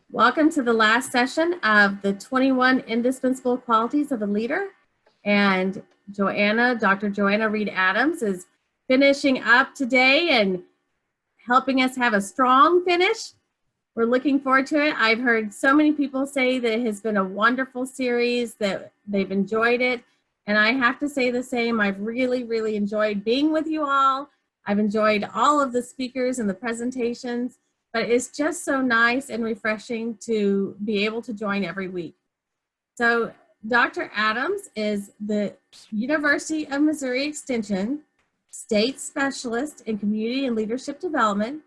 Welcome to the last session of the 21 Indispensable Qualities of a Leader. And Dr. Joanna Reed Adams is finishing up today and helping us have a strong finish. We're looking forward to it. I've heard so many people say that it has been a wonderful series, that they've enjoyed it. And I have to say the same. I've really enjoyed being with you all. I've enjoyed all of the speakers and the presentations. But it's just so nice and refreshing to be able to join every week. So Dr. Adams is the University of Missouri Extension State Specialist in Community and Leadership Development.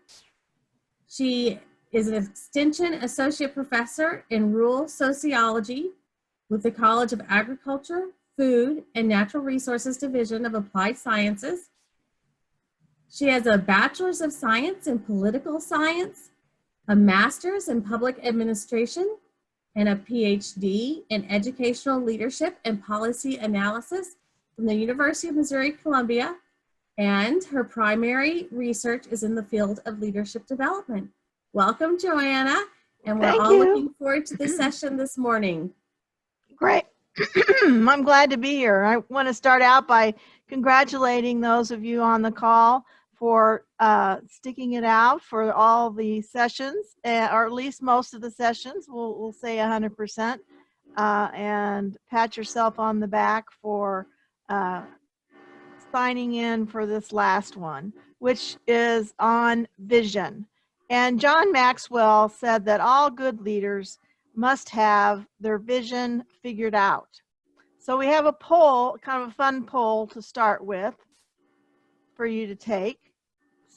She is an Extension Associate Professor in Rural Sociology with the College of Agriculture, Food, and Natural Resources Division of Applied Sciences. She has a Bachelor's of Science in Political Science, a Master's in Public Administration, and a PhD in Educational Leadership and Policy Analysis from the University of Missouri-Columbia, and her primary research is in the field of leadership development. Welcome, Joanna, and we're all looking forward to this session this morning. Great. I'm glad to be here. I want to start out by congratulating those of you on the call for sticking it out for all the sessions, or at least most of the sessions. We'll say 100%, and pat yourself on the back for signing in for this last one, which is on vision. And John Maxwell said that all good leaders must have their vision figured out. So we have a poll, kind of a fun poll to start with for you to take.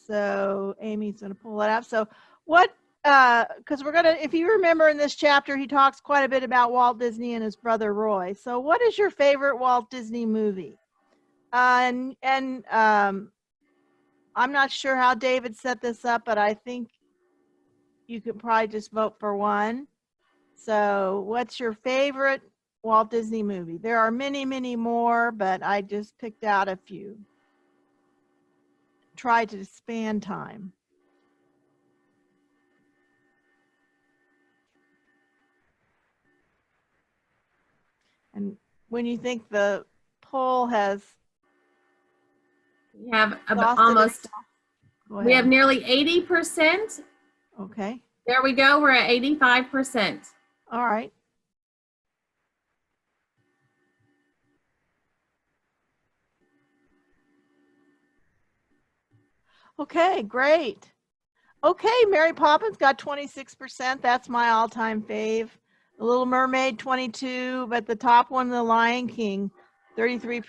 So Amy's going to pull it up. So what, because we're going to, if you remember in this chapter, he talks quite a bit about Walt Disney and his brother Roy. So what is your favorite Walt Disney movie? I'm not sure how David set this up, but I think you could probably just vote for one. So what's your favorite Walt Disney movie? There are many more, but I just picked out a few. Try to span time. And when you think the poll has, we have almost, we have nearly 80%. Okay. There we go. We're at 85%. All right. Okay, great. Okay, Mary Poppins got 26%. That's my all-time fave. The Little Mermaid, 22, but the top one, The Lion King, 33%,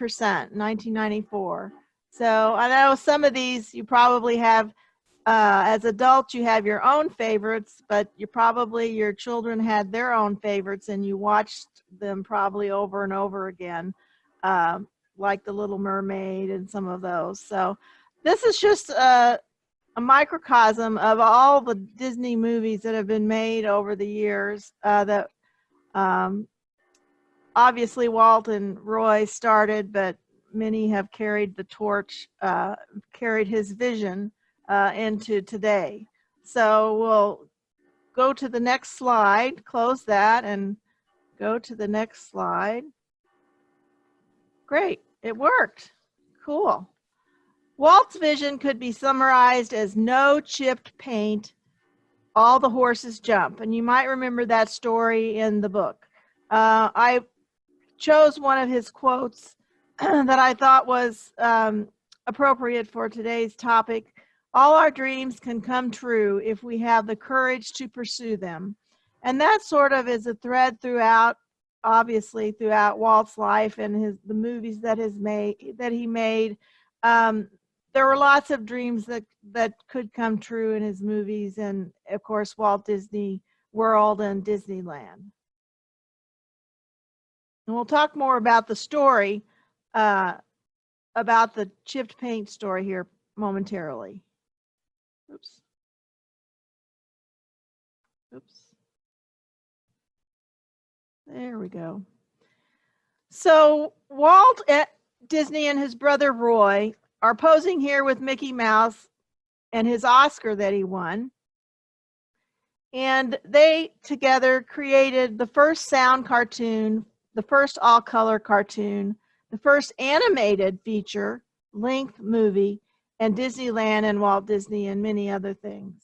1994. So I know some of these you probably have, as adults, you have your own favorites, but your children had their own favorites and you watched them probably over and over again, like The Little Mermaid and some of those. So this is just a microcosm of all the Disney movies that have been made over the years, that obviously Walt and Roy started, but many have carried the torch, carried his vision into today. So we'll go to the next slide, close that, and go to the next slide. Great, it worked. Cool. Walt's vision could be summarized as no chipped paint, all the horses jump. And you might remember that story in the book. I chose one of his quotes that I thought was appropriate for today's topic. All our dreams can come true if we have the courage to pursue them. And that sort of is a thread throughout, obviously, throughout Walt's life and the movies that he made. There were lots of dreams that could come true in his movies, and of course Walt Disney World and Disneyland. And we'll talk more about the story, about the chipped paint story here momentarily. Oops. There we go. So Walt Disney and his brother Roy are posing here with Mickey Mouse and his Oscar that he won. And they together created the first sound cartoon, the first all-color cartoon, the first animated feature length movie, and Disneyland and Walt Disney and many other things.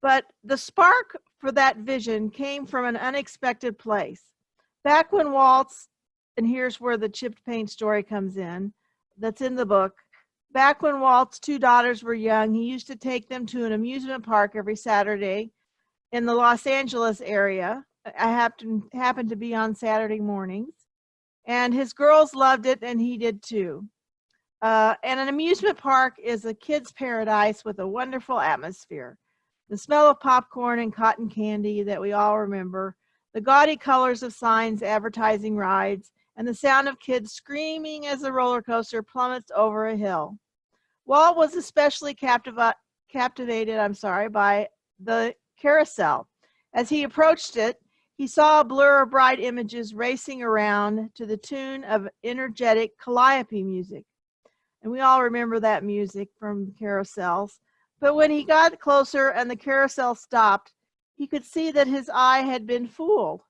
But the spark for that vision came from an unexpected place. Back when Walt's, and here's where the chipped paint story comes in, that's in the book. Back when Walt's two daughters were young, he used to take them to an amusement park every Saturday in the Los Angeles area. I happened to be on Saturday mornings. And his girls loved it, and he did too. And an amusement park is a kid's paradise with a wonderful atmosphere. The smell of popcorn and cotton candy that we all remember, the gaudy colors of signs advertising rides, and the sound of kids screaming as the roller coaster plummets over a hill. Walt was especially captivated by the carousel. As he approached it, he saw a blur of bright images racing around to the tune of energetic calliope music. And we all remember that music from carousels. But when he got closer and the carousel stopped, he could see that his eye had been fooled.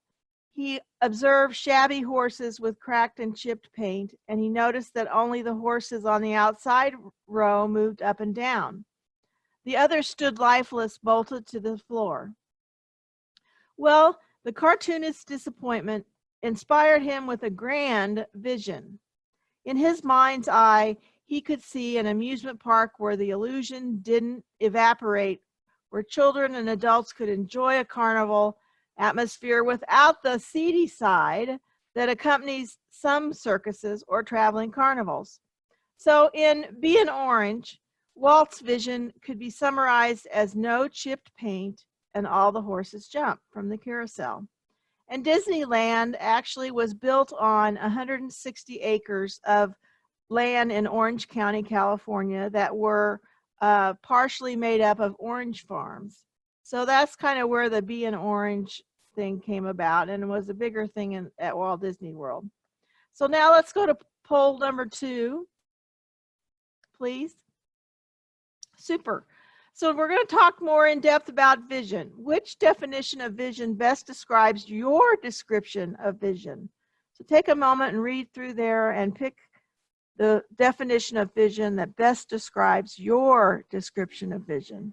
He observed shabby horses with cracked and chipped paint, and he noticed that only the horses on the outside row moved up and down. The others stood lifeless, bolted to the floor. Well, the cartoonist's disappointment inspired him with a grand vision. In his mind's eye, he could see an amusement park where the illusion didn't evaporate, where children and adults could enjoy a carnival atmosphere without the seedy side that accompanies some circuses or traveling carnivals. So in Be an Orange, Walt's vision could be summarized as no chipped paint and all the horses jump from the carousel. And Disneyland actually was built on 160 acres of land in Orange County, California, that were partially made up of orange farms. So that's kind of where the Be an Orange thing came about, and it was a bigger thing at Walt Disney World. So now let's go to poll number 2, please. Super. So we're going to talk more in depth about vision. Which definition of vision best describes your description of vision? So take a moment and read through there and pick the definition of vision that best describes your description of vision.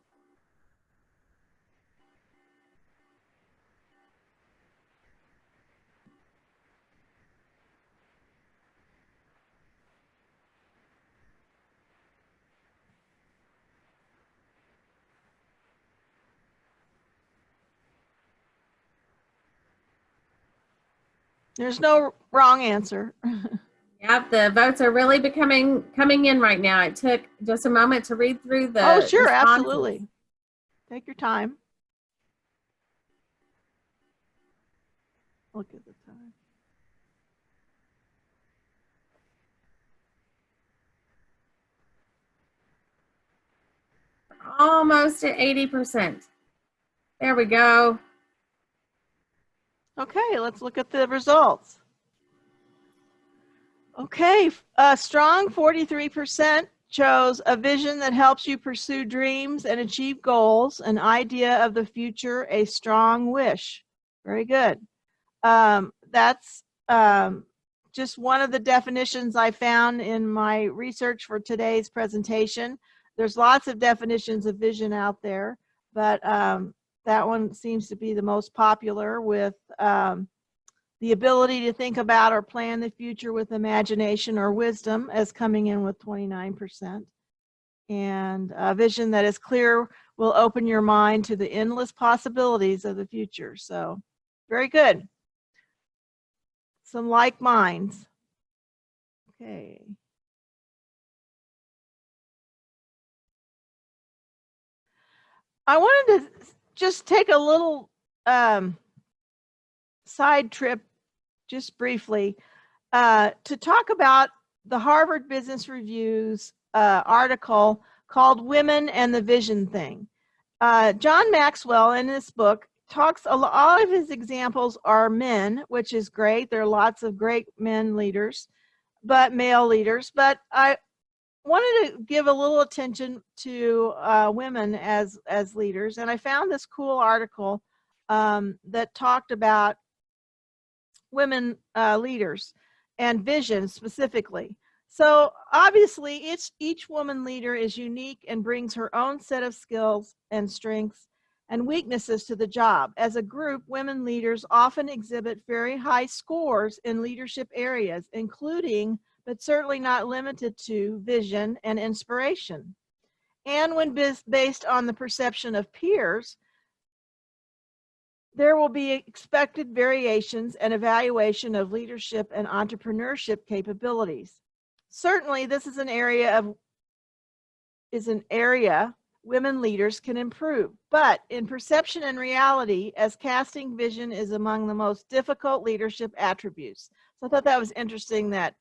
There's no wrong answer. Yep, the votes are really coming in right now. It took just a moment to read through the Oh, sure, responses. absolutely. Take your time. Look at the time. Almost at 80%. There we go. Okay, let's look at the results. Okay, a strong 43% chose a vision that helps you pursue dreams and achieve goals, an idea of the future, a strong wish. Very good. That's just one of the definitions I found in my research for today's presentation. There's lots of definitions of vision out there, but that one seems to be the most popular, with the ability to think about or plan the future with imagination or wisdom as coming in with 29%. And a vision that is clear will open your mind to the endless possibilities of the future. So very good. Some like minds. Okay. I wanted to just take a little side trip, just briefly, to talk about the Harvard Business Review's article called Women and the Vision Thing. John Maxwell, in this book, talks, all of his examples are men, which is great. There are lots of great men leaders, but male leaders. But wanted to give a little attention to women as leaders, and I found this cool article that talked about women leaders and vision specifically. So obviously, each woman leader is unique and brings her own set of skills and strengths and weaknesses to the job. As a group, women leaders often exhibit very high scores in leadership areas, including, but certainly not limited to, vision and inspiration. And when based on the perception of peers, there will be expected variations and evaluation of leadership and entrepreneurship capabilities. Certainly, this is an area women leaders can improve, but in perception and reality, as casting vision is among the most difficult leadership attributes. So I thought that was interesting, that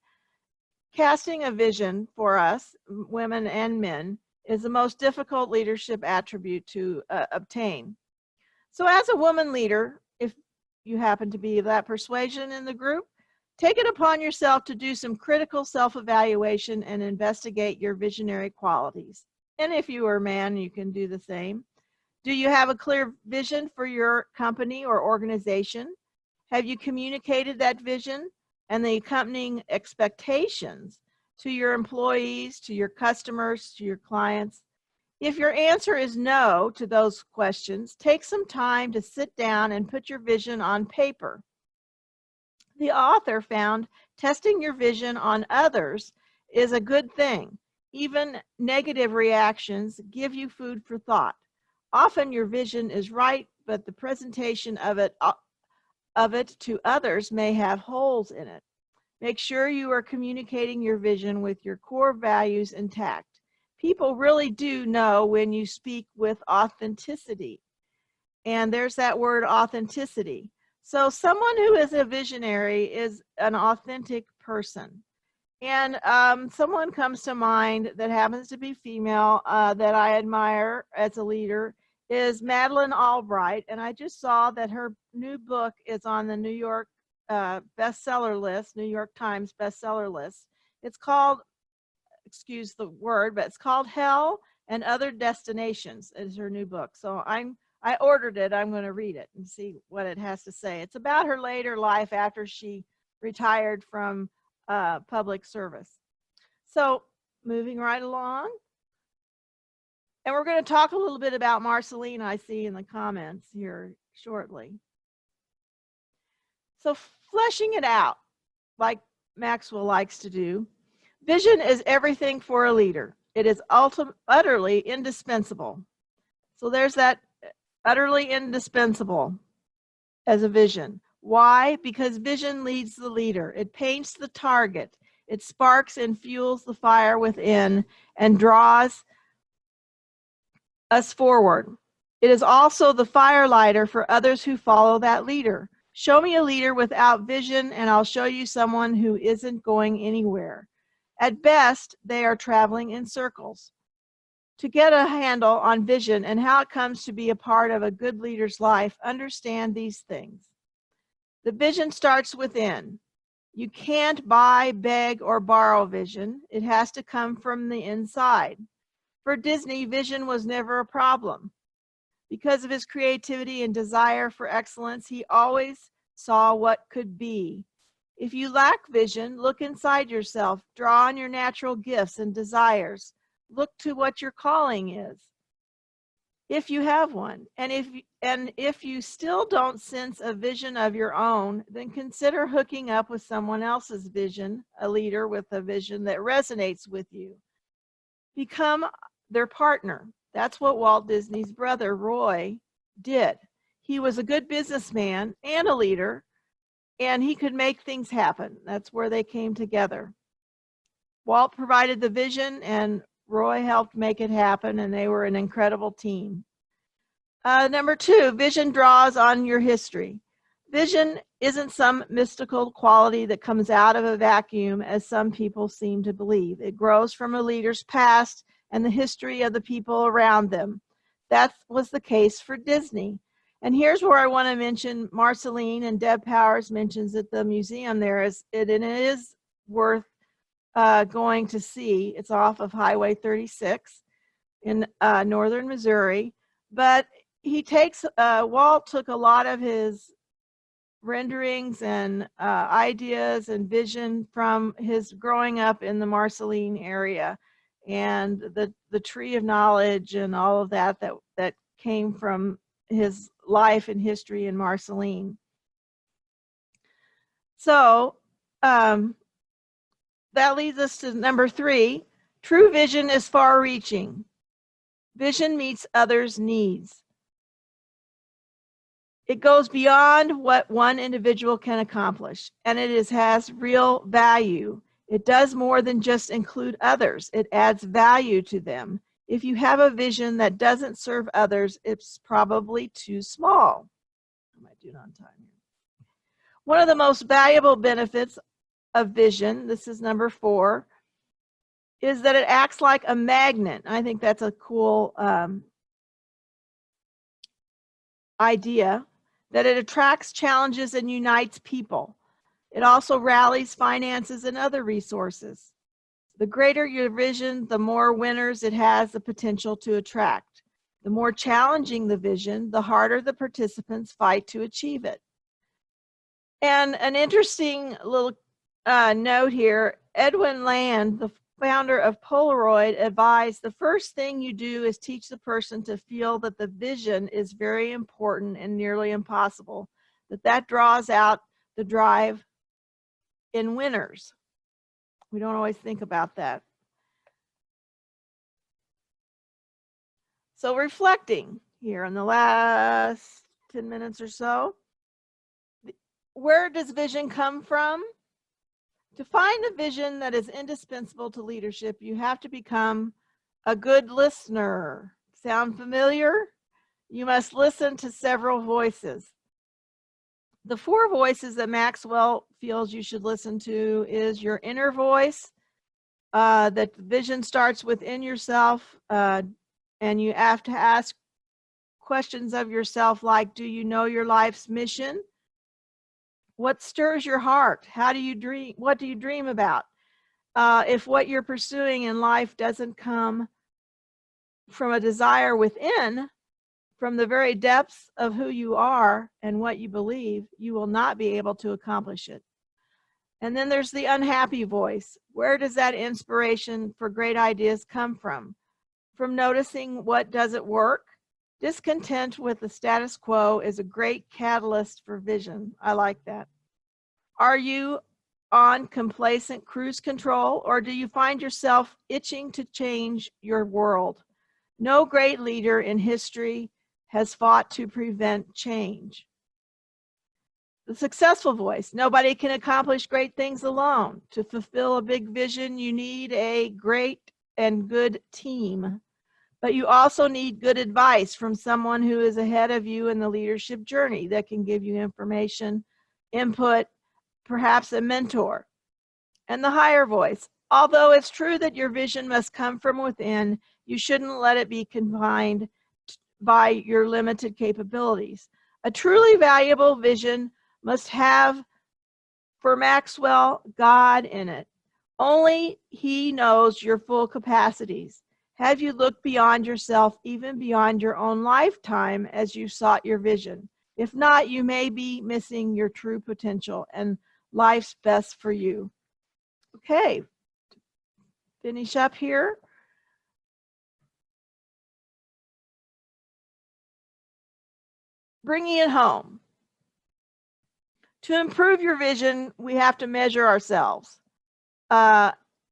casting a vision for us, women and men, is the most difficult leadership attribute to obtain. So as a woman leader, if you happen to be that persuasion in the group, take it upon yourself to do some critical self-evaluation and investigate your visionary qualities. And if you are a man, you can do the same. Do you have a clear vision for your company or organization? Have you communicated that vision and the accompanying expectations to your employees, to your customers, to your clients? If your answer is no to those questions, take some time to sit down and put your vision on paper. The author found testing your vision on others is a good thing. Even negative reactions give you food for thought. Often your vision is right, but the presentation of it to others may have holes in it. Make sure you are communicating your vision with your core values intact. People really do know when you speak with authenticity. And there's that word, authenticity. So someone who is a visionary is an authentic person. And someone comes to mind that happens to be female that I admire as a leader is Madeleine Albright. And I just saw that her new book is on the New York bestseller list, New York Times bestseller list. It's called, excuse the word, but it's called Hell and Other Destinations is her new book. So I ordered it. I'm going to read it and see what it has to say. It's about her later life after she retired from public service. So moving right along. And we're going to talk a little bit about Marceline, I see in the comments here shortly. So fleshing it out, like Maxwell likes to do, vision is everything for a leader. It is utterly indispensable. So there's that, utterly indispensable as a vision. Why? Because vision leads the leader. It paints the target. It sparks and fuels the fire within and draws us forward. It is also the firelighter for others who follow that leader. Show me a leader without vision, and I'll show you someone who isn't going anywhere. At best, they are traveling in circles. To get a handle on vision and how it comes to be a part of a good leader's life, understand these things. The vision starts within. You can't buy, beg, or borrow vision. It has to come from the inside. For Disney, vision was never a problem. Because of his creativity and desire for excellence, he always saw what could be. If you lack vision, look inside yourself. Draw on your natural gifts and desires. Look to what your calling is, if you have one. And if you still don't sense a vision of your own, then consider hooking up with someone else's vision, a leader with a vision that resonates with you. Become their partner. That's what Walt Disney's brother, Roy, did. He was a good businessman and a leader, and he could make things happen. That's where they came together. Walt provided the vision, and Roy helped make it happen, and they were an incredible team. Number 2, vision draws on your history. Vision isn't some mystical quality that comes out of a vacuum, as some people seem to believe. It grows from a leader's past and the history of the people around them. That was the case for Disney. And here's where I want to mention Marceline, and Deb Powers mentions at the museum there, and it is worth going to sea. It's off of Highway 36 in northern Missouri. But Walt took a lot of his renderings and ideas and vision from his growing up in the Marceline area, and the tree of knowledge and all of that came from his life and history in Marceline. So that leads us to number 3. True vision is far-reaching. Vision meets others' needs. It goes beyond what one individual can accomplish, and it has real value. It does more than just include others. It adds value to them. If you have a vision that doesn't serve others, it's probably too small. I might do it on time here. One of the most valuable benefits of vision, this is number 4, is that it acts like a magnet. I think that's a cool idea, that it attracts challenges and unites people. It also rallies finances and other resources. The greater your vision, the more winners it has the potential to attract. The more challenging the vision, the harder the participants fight to achieve it. And an interesting little note here, Edwin Land, the founder of Polaroid, advised the first thing you do is teach the person to feel that the vision is very important and nearly impossible, that draws out the drive in winners. We don't always think about that. So reflecting here in the last 10 minutes or so, where does vision come from? To find a vision that is indispensable to leadership, you have to become a good listener. Sound familiar? You must listen to several voices. The 4 voices that Maxwell feels you should listen to is your inner voice, that vision starts within yourself, and you have to ask questions of yourself like, do you know your life's mission? What stirs your heart? How do you dream? What do you dream about? If what you're pursuing in life doesn't come from a desire within, from the very depths of who you are and what you believe, you will not be able to accomplish it. And then there's the unhappy voice. Where does that inspiration for great ideas come from? From noticing what doesn't work. Discontent with the status quo is a great catalyst for vision. I like that. Are you on complacent cruise control, or do you find yourself itching to change your world? No great leader in history has fought to prevent change. The successful voice. Nobody can accomplish great things alone. To fulfill a big vision, you need a great and good team. But you also need good advice from someone who is ahead of you in the leadership journey that can give you information, input, perhaps a mentor. And the higher voice. Although it's true that your vision must come from within, you shouldn't let it be confined by your limited capabilities. A truly valuable vision must have, for Maxwell, God in it. Only He knows your full capacities. Have you looked beyond yourself, even beyond your own lifetime, as you sought your vision? If not, you may be missing your true potential and life's best for you. Okay, finish up here. Bringing it home. To improve your vision, we have to measure ourselves.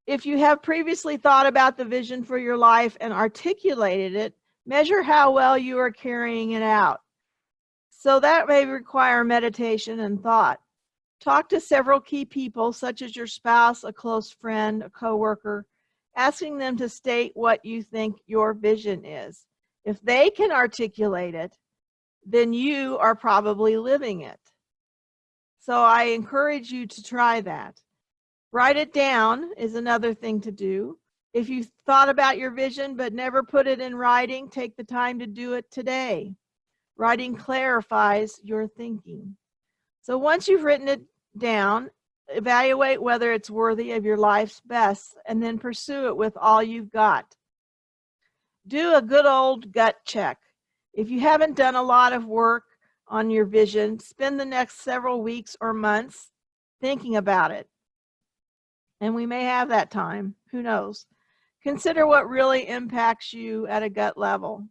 If you have previously thought about the vision for your life and articulated it, measure how well you are carrying it out. So that may require meditation and thought. Talk to several key people, such as your spouse, a close friend, a coworker, asking them to state what you think your vision is. If they can articulate it, then you are probably living it. So I encourage you to try that. Write it down is another thing to do. If you thought about your vision but never put it in writing, take the time to do it today. Writing clarifies your thinking. So once you've written it down, evaluate whether it's worthy of your life's best, and then pursue it with all you've got. Do a good old gut check. If you haven't done a lot of work on your vision, spend the next several weeks or months thinking about it. And we may have that time, who knows? Consider what really impacts you at a gut level.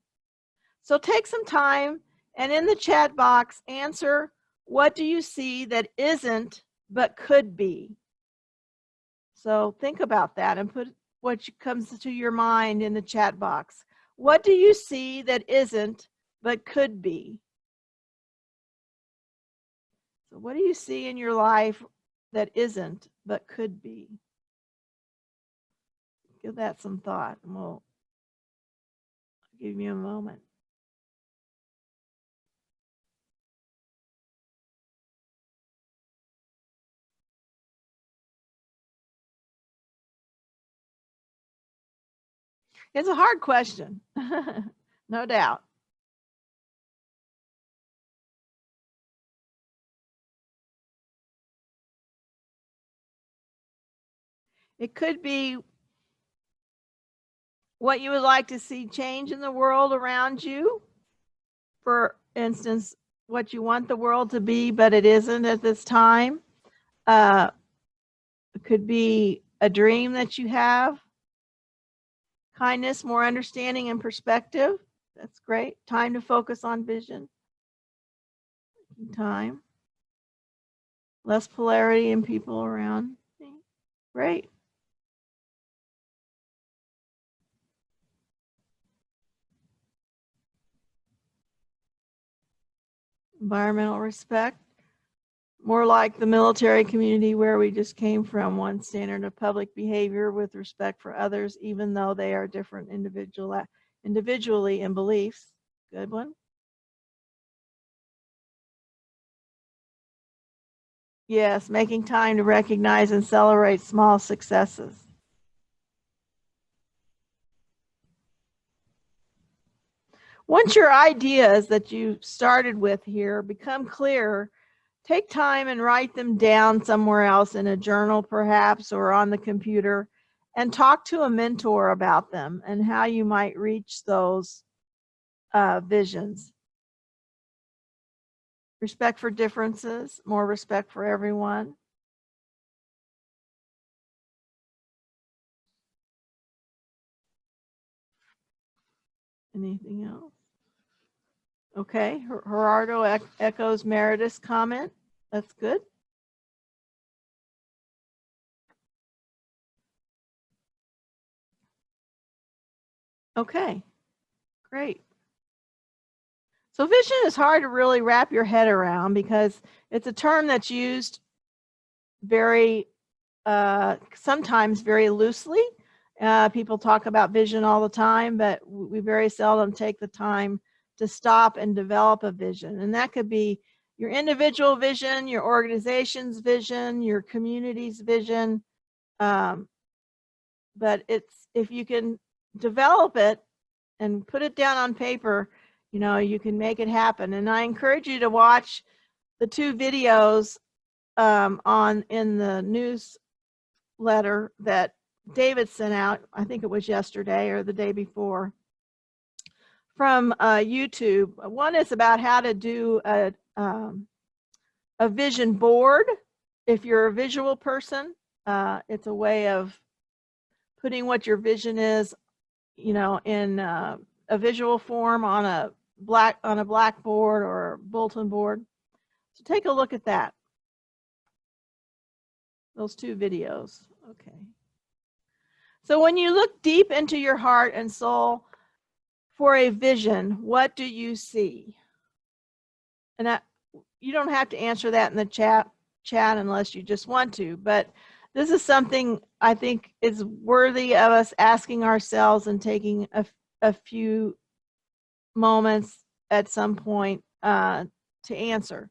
So take some time and in the chat box, answer, what do you see that isn't but could be? So think about that and put what comes to your mind in the chat box. What do you see that isn't but could be? So what do you see in your life that isn't but could be? Give that some thought, and we'll give you a moment. It's a hard question, no doubt. It could be what you would like to see change in the world around you. For instance, what you want the world to be, but it isn't at this time. It could be a dream that you have. Kindness, more understanding and perspective. That's great. Time to focus on vision. Time. Less polarity in people around me. Great. Environmental respect. More like the military community where we just came from, one standard of public behavior with respect for others, even though they are different individually in beliefs. Good one. Yes, making time to recognize and celebrate small successes. Once your ideas that you started with here become clear, take time and write them down somewhere else in a journal perhaps, or on the computer, and talk to a mentor about them and how you might reach those visions. Respect for differences, more respect for everyone. Anything else? Okay, Gerardo echoes Meredith's comment. That's good. Okay, great. So vision is hard to really wrap your head around because it's a term that's used very, sometimes very loosely. People talk about vision all the time, but we very seldom take the time to stop and develop a vision. And that could be your individual vision, your organization's vision, your community's vision. But if you can develop it and put it down on paper, you know, you can make it happen. And I encourage you to watch the 2 videos in the newsletter that David sent out. I think it was yesterday or the day before, from YouTube. One is about how to do a vision board. If you're a visual person, it's a way of putting what your vision is, you know, in a visual form on a blackboard or a bulletin board. So take a look at that. Those 2 videos. Okay. So when you look deep into your heart and soul for a vision, what do you see? And you don't have to answer that in the chat unless you just want to, but this is something I think is worthy of us asking ourselves and taking a few moments at some point to answer.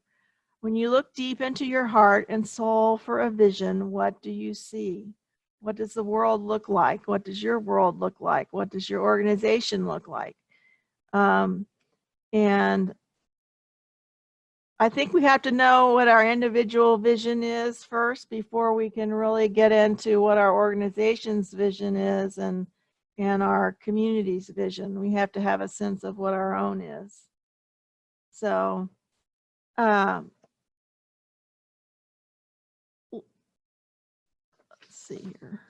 When you look deep into your heart and soul for a vision, what do you see? What does the world look like? What does your world look like? What does your organization look like? And I think we have to know what our individual vision is first before we can really get into what our organization's vision is and our community's vision. We have to have a sense of what our own is. So, let's see here.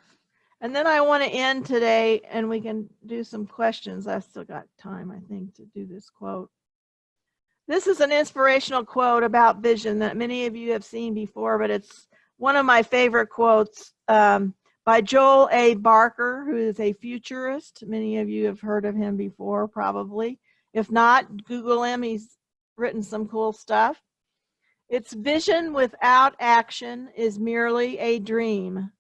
And then I want to end today and we can do some questions. I've still got time, I think, to do this quote. This is an inspirational quote about vision that many of you have seen before, but it's one of my favorite quotes by Joel A. Barker, who is a futurist. Many of you have heard of him before, probably. If not, Google him. He's written some cool stuff. It's vision without action is merely a dream.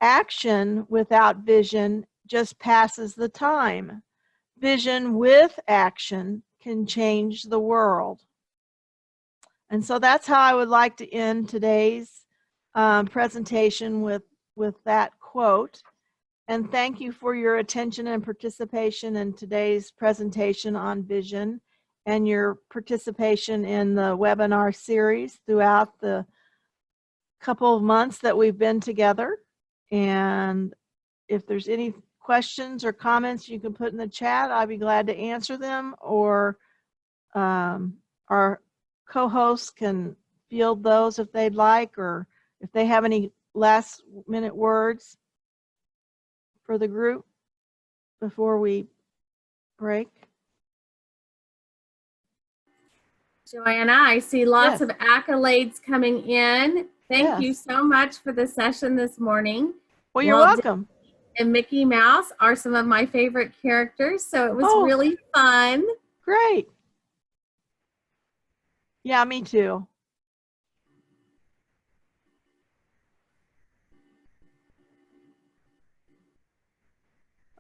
Action without vision just passes the time. Vision with action can change the world. And so that's how I would like to end today's presentation with that quote. And thank you for your attention and participation in today's presentation on vision and your participation in the webinar series throughout the couple of months that we've been together. And if there's any questions or comments you can put in the chat, I'd be glad to answer them, or our co-hosts can field those if they'd like, or if they have any last minute words for the group before we break. Joanna, I see lots Yes. of accolades coming in. Thank you so much for the session this morning. Well, you're welcome. And Mickey Mouse are some of my favorite characters, so it was really fun. Great. Yeah, me too.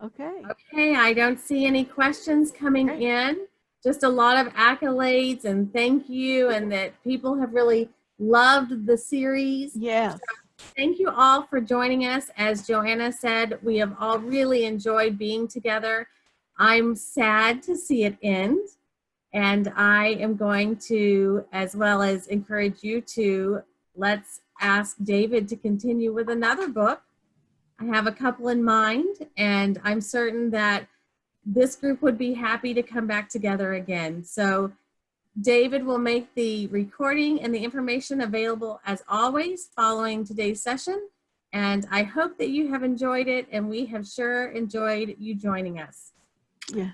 Okay. Okay, I don't see any questions coming in. Just a lot of accolades and thank you, and that people have really loved the series. Yes. So thank you all for joining us. As Joanna said, we have all really enjoyed being together. I'm sad to see it end, and I am going to, as well as encourage you to, let's ask David to continue with another book. I have a couple in mind, and I'm certain that this group would be happy to come back together again. So David will make the recording and the information available as always following today's session. And I hope that you have enjoyed it, and we have sure enjoyed you joining us. Yeah.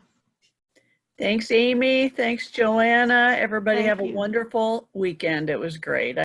Thanks, Amy. Thanks, Joanna. Everybody Thank have you. a wonderful weekend. It was great.